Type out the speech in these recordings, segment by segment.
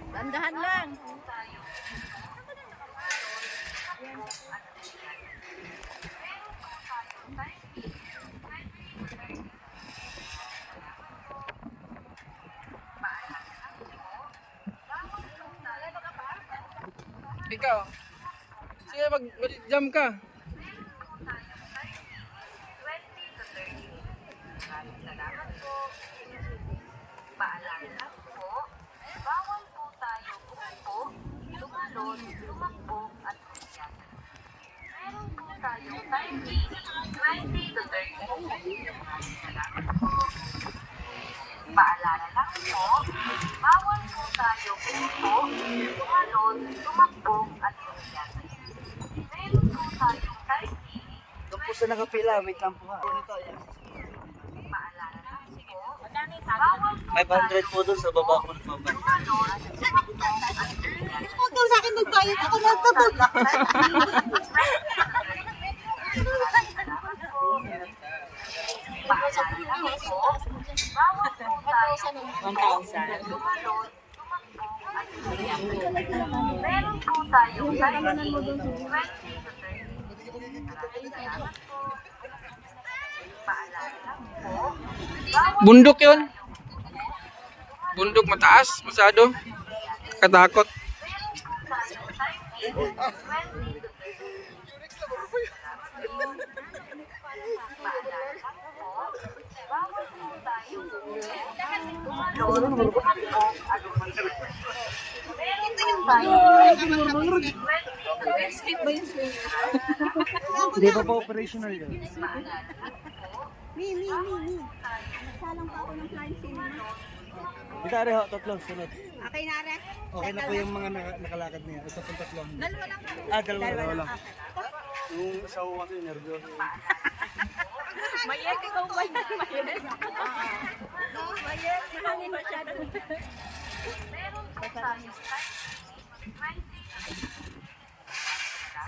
Dandahan lang. Ikaw. Sige, mag-jump ka. Salamat po. Paalala lang po, bawal po tayo umupo, tumalon, tumakbo at umiyak. Meron po tayong timing, 20 to 30. Salamat po. Paalala lang po, bawal po tayo umupo, tumalon, tumakbo at umiyak. Meron po tayong timing. Doon po sa nakapila, wait lang po ha. Paalala lang po, bawal po 500 po doon sa baba ko nagbabay. Huwag daw sa akin magbayad. Ako na ito. Meron po tayong timing, 20 to 30. Paalala lang po, Bundok yun. Bundok mataas, masyado. Katakot. Hindi pa po operational yun. Mi. Nagsalang pa ako ng flying cinema. Dito ari ho, tatlong sunod. Okay na rin? Okay na po yung mga nakalakad niya. Ito pong tatlong. Dalawa lang kami. Dalawa lang. Yung asawa ko kasi nervyoso. Mayet, ikaw ba yan? Mayet. Mayet, mahangin masyado.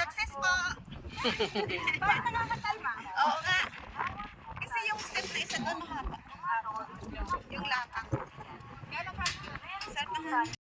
Success po! Bakit ka naman talma? Oo nga. Kasi yung step na isa doon mahaba. Yung lapang. Gano'n ka? Saan ka?